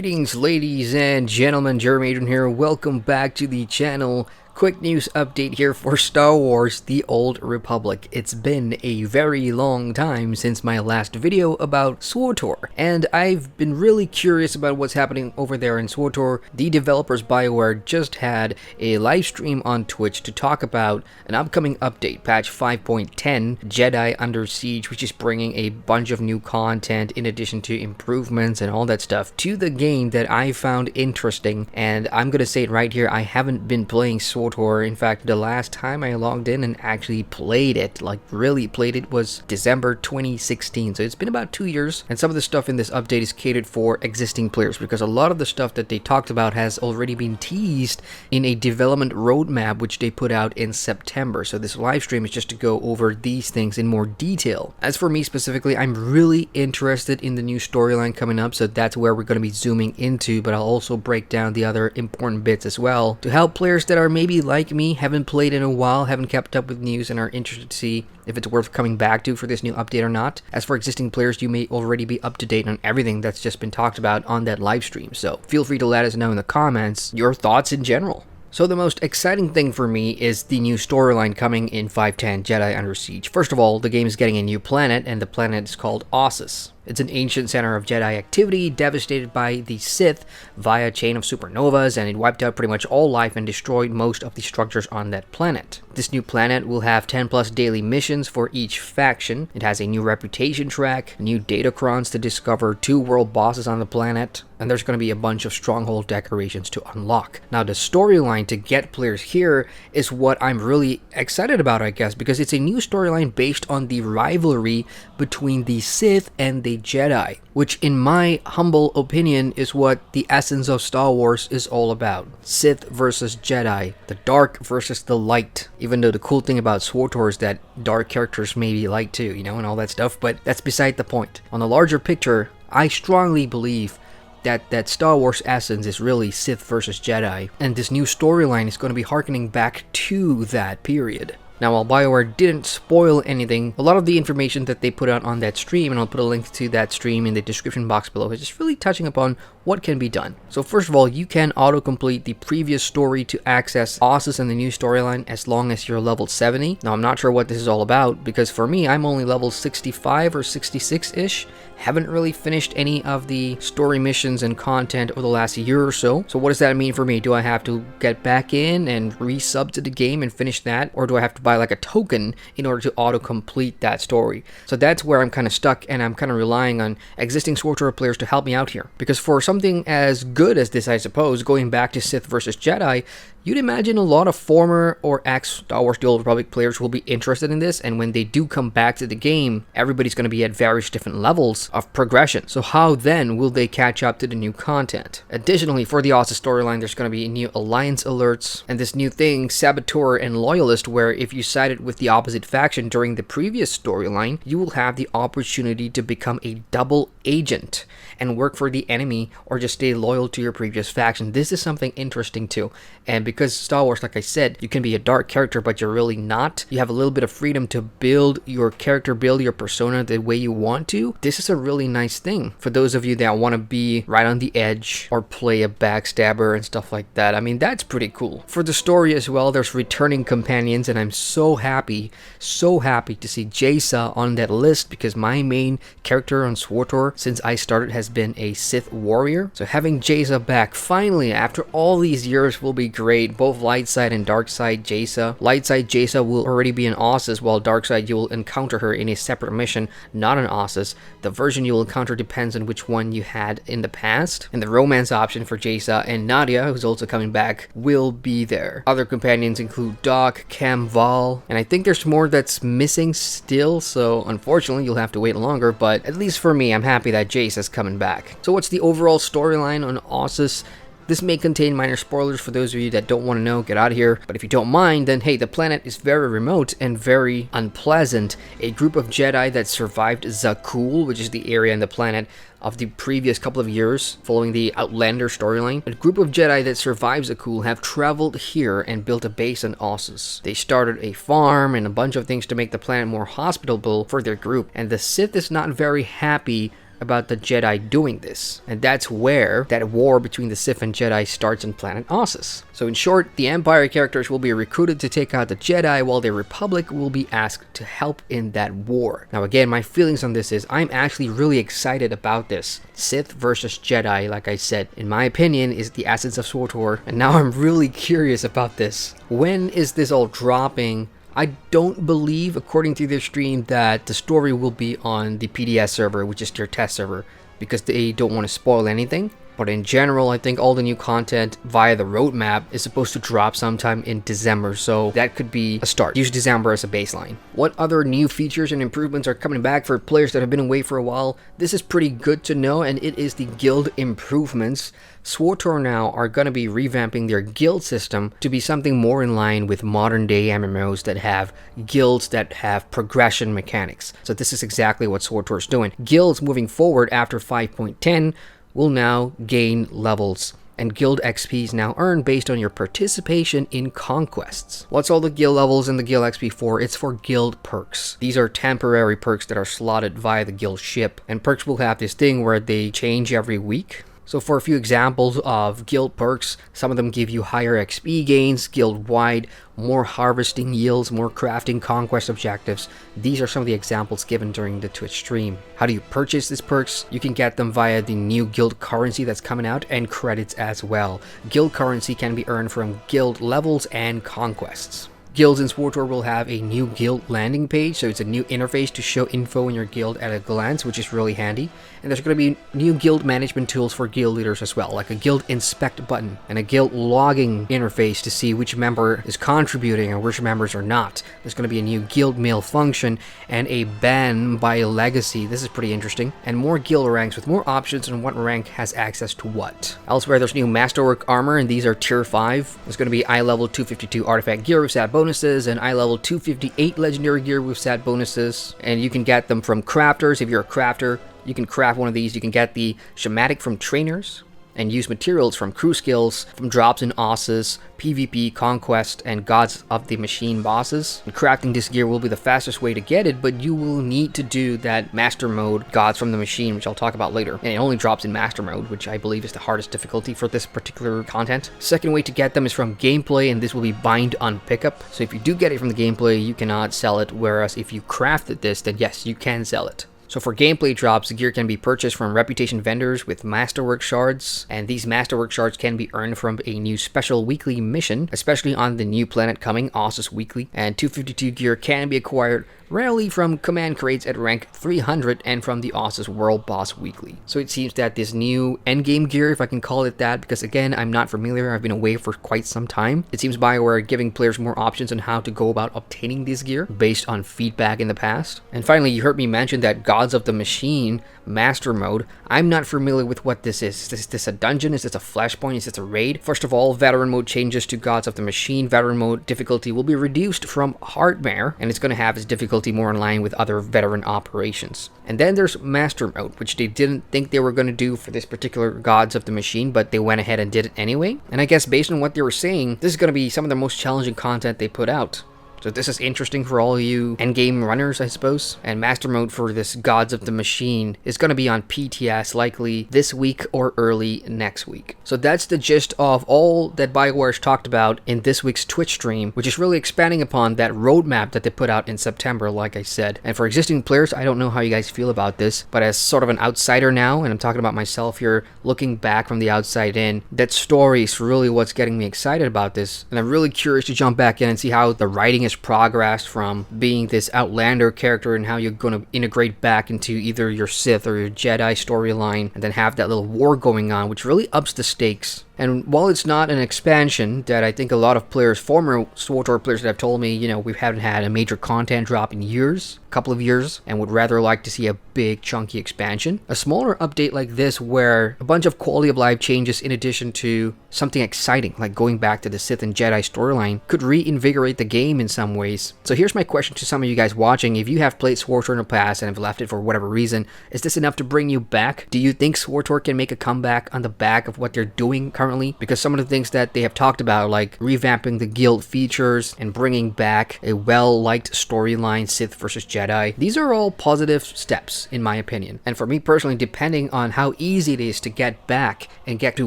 Greetings ladies and gentlemen, Jeremy Adrian here. Welcome back to the channel. Quick news update here for Star Wars The Old Republic. It's been a very long time since my last video about SWTOR, and I've been really curious about what's happening over there in SWTOR. The developers BioWare just had a live stream on Twitch to talk about an upcoming update, patch 5.10, Jedi Under Siege, which is bringing a bunch of new content in addition to improvements and all that stuff to the game that I found interesting. And I'm gonna say it right here, I haven't been playing SWTOR. In fact, the last time I logged in and actually played it, like really played it, was December 2016. So it's been about 2 years, and some of the stuff in this update is catered for existing players because a lot of the stuff that they talked about has already been teased in a development roadmap which they put out in September. So this live stream is just to go over these things in more detail. As for me specifically, I'm really interested in the new storyline coming up, so that's where we're going to be zooming into, but I'll also break down the other important bits as well to help players that are maybe like me, haven't played in a while, haven't kept up with news, and are interested to see if it's worth coming back to for this new update or not. As for existing players, you may already be up to date on everything that's just been talked about on that live stream, so feel free to let us know in the comments your thoughts in general. So the most exciting thing for me is the new storyline coming in 5.10 Jedi Under Siege. First of all, the game is getting a new planet, and the planet is called Ossus. It's an ancient center of Jedi activity devastated by the Sith via a chain of supernovas, and it wiped out pretty much all life and destroyed most of the structures on that planet. This new planet will have 10 plus daily missions for each faction. It has a new reputation track, new datacrons to discover, 2 world bosses on the planet, and there's going to be a bunch of stronghold decorations to unlock. Now the storyline to get players here is what I'm really excited about, I guess, because it's a new storyline based on the rivalry between the Sith and the Jedi, which in my humble opinion is what the essence of Star Wars is all about. Sith versus Jedi, the dark versus the light. Even though the cool thing about SWTOR is that dark characters may be light too, you know, and all that stuff, but that's beside the point. On the larger picture, I strongly believe that Star Wars essence is really Sith versus Jedi, and this new storyline is going to be harkening back to that period. Now, while BioWare didn't spoil anything, a lot of the information that they put out on that stream, and I'll put a link to that stream in the description box below, is just really touching upon what can be done. So first of all, you can autocomplete the previous story to access Ossus and the new storyline as long as you're level 70. Now, I'm not sure what this is all about, because for me, I'm only level 65 or 66-ish. Haven't really finished any of the story missions and content over the last year or so. So what does that mean for me? Do I have to get back in and resub to the game and finish that? Or do I have to buy like a token in order to auto-complete that story? So that's where I'm kind of stuck, and I'm kind of relying on existing SWTOR players to help me out here. Because for something as good as this, I suppose, going back to Sith versus Jedi, you'd imagine a lot of former or ex-Star Wars The Old Republic players will be interested in this, and when they do come back to the game, everybody's going to be at various different levels of progression. So how then will they catch up to the new content? Additionally, for the Ossus storyline, there's going to be new alliance alerts, and this new thing, SWTOR and Loyalist, where if you sided with the opposite faction during the previous storyline, you will have the opportunity to become a double agent and work for the enemy or just stay loyal to your previous faction. This is something interesting too, and because Star Wars, like I said, you can be a dark character, but you're really not. You have a little bit of freedom to build your character, build your persona the way you want to. This is a really nice thing for those of you that want to be right on the edge or play a backstabber and stuff like that. I mean, that's pretty cool. For the story as well, there's returning companions, and I'm so happy to see Jacen on that list, because my main character on SWTOR since I started has been a Sith warrior. So having Jacen back finally after all these years will be great. Both light side and dark side Jacen. Light side Jacen will already be in Ossus, while dark side you will encounter her in a separate mission, not in Ossus. The version you will encounter depends on which one you had in the past, and the romance option for Jacen and Nadia, who's also coming back, will be there. Other companions include Doc, Cam, Val, and I think there's more that's missing still, so unfortunately you'll have to wait longer, but at least for me, I'm happy that Jace's coming back. So what's the overall storyline on Ossus? This may contain minor spoilers for those of you that don't want to know, get out of here. But if you don't mind, then hey, the planet is very remote and very unpleasant. A group of Jedi that survived Zakuul, which is the area on the planet of the previous couple of years following the Outlander storyline. A group of Jedi that survived Zakuul have traveled here and built a base on Ossus. They started a farm and a bunch of things to make the planet more hospitable for their group, and the Sith is not very happy about the Jedi doing this. And that's where that war between the Sith and Jedi starts on planet Ossus. So in short, the Empire characters will be recruited to take out the Jedi, while the Republic will be asked to help in that war. Now again, my feelings on this is I'm actually really excited about this. Sith versus Jedi, like I said, in my opinion, is the essence of SWTOR, and now I'm really curious about this. When is this all dropping? I don't believe, according to their stream, that the story will be on the PDS server, which is their test server, because they don't want to spoil anything. But in general, I think all the new content via the roadmap is supposed to drop sometime in December, so that could be a start. Use December as a baseline. What other new features and improvements are coming back for players that have been away for a while? This is pretty good to know, and it is the guild improvements. SWTOR now are going to be revamping their guild system to be something more in line with modern day MMOs that have guilds that have progression mechanics. So this is exactly what SWTOR is doing. Guilds moving forward after 5.10 will now gain levels, and guild XP is now earned based on your participation in conquests. What's all the guild levels and the guild XP for? It's for guild perks. These are temporary perks that are slotted via the guild ship, and perks will have this thing where they change every week. So for a few examples of guild perks, some of them give you higher XP gains guild-wide, more harvesting yields, more crafting conquest objectives. These are some of the examples given during the Twitch stream. How do you purchase these perks? You can get them via the new guild currency that's coming out, and credits as well. Guild currency can be earned from guild levels and conquests. Guilds in SWTOR will have a new guild landing page, so it's a new interface to show info in your guild at a glance, which is really handy. And there's going to be new guild management tools for guild leaders as well, like a guild inspect button and a guild logging interface to see which member is contributing and which members are not. There's going to be a new guild mail function and a ban by legacy. This is pretty interesting. And more guild ranks with more options on what rank has access to what. Elsewhere, there's new masterwork armor, and these are tier 5. There's going to be eye level 252 artifact gear with stat bonuses and eye level 258 legendary gear with stat bonuses, and you can get them from crafters. If you're a crafter, you can craft one of these. You can get the schematic from trainers and use materials from crew skills, from drops in Ossus, PvP, Conquest, and Gods of the Machine bosses. And crafting this gear will be the fastest way to get it, but you will need to do that Master Mode, Gods from the Machine, which I'll talk about later. And it only drops in Master Mode, which I believe is the hardest difficulty for this particular content. Second way to get them is from gameplay, and this will be bind on pickup. So if you do get it from the gameplay, you cannot sell it, whereas if you crafted this, then yes, you can sell it. So for gameplay drops, the gear can be purchased from reputation vendors with masterwork shards, and these masterwork shards can be earned from a new special weekly mission, especially on the new planet coming, Ossus Weekly. And 252 gear can be acquired rarely from command crates at rank 300 and from the Ossus World Boss Weekly. So it seems that this new endgame gear, if I can call it that, because again, I'm not familiar, I've been away for quite some time. It seems BioWare are giving players more options on how to go about obtaining this gear based on feedback in the past. And finally, you heard me mention that Gods of the Machine Master Mode. I'm not familiar with what this is. Is this a dungeon? Is this a flashpoint? Is this a raid? First of all, Veteran Mode changes to Gods of the Machine. Veteran Mode difficulty will be reduced from Hardmare, and it's going to have its difficulty more in line with other veteran operations. And then there's Master Mode, which they didn't think they were going to do for this particular Gods of the Machine, but they went ahead and did it anyway. And I guess based on what they were saying, this is going to be some of the most challenging content they put out. So this is interesting for all you endgame runners, I suppose. And Master Mode for this Gods of the Machine is going to be on PTS likely this week or early next week. So that's the gist of all that BioWare's talked about in this week's Twitch stream, which is really expanding upon that roadmap that they put out in September, like I said. And for existing players, I don't know how you guys feel about this, but as sort of an outsider now, and I'm talking about myself here, looking back from the outside in, that story is really what's getting me excited about this. And I'm really curious to jump back in and see how the writing is progressed from being this Outlander character and how you're going to integrate back into either your Sith or your Jedi storyline and then have that little war going on, which really ups the stakes. And while it's not an expansion that I think a lot of players, former SWTOR players that have told me, you know, we haven't had a major content drop in years, a couple of years, and would rather like to see a big chunky expansion. A smaller update like this where a bunch of quality of life changes in addition to something exciting like going back to the Sith and Jedi storyline could reinvigorate the game in some ways. So here's my question to some of you guys watching. If you have played SWTOR in the past and have left it for whatever reason, is this enough to bring you back? Do you think SWTOR can make a comeback on the back of what they're doing currently currently, because some of the things that they have talked about, like revamping the guild features and bringing back a well-liked storyline, Sith versus Jedi, these are all positive steps in my opinion. And for me personally, depending on how easy it is to get back and get to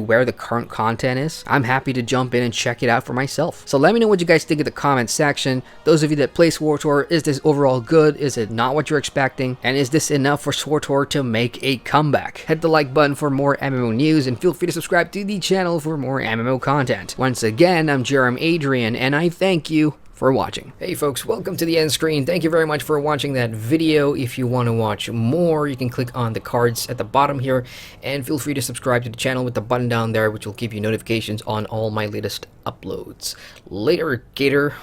where the current content is, I'm happy to jump in and check it out for myself. So let me know what you guys think in the comment section. Those of you that play SWTOR, is this overall good? Is it not what you're expecting? And is this enough for SWTOR to make a comeback? Hit the like button for more MMO news, and feel free to subscribe to the channel for more MMO content. Once again, I'm Adrian, and I thank you for watching. Hey folks, welcome to the end screen. Thank you very much for watching that video. If you want to watch more, you can click on the cards at the bottom here, and feel free to subscribe to the channel with the button down there, which will give you notifications on all my latest uploads. Later, Gator.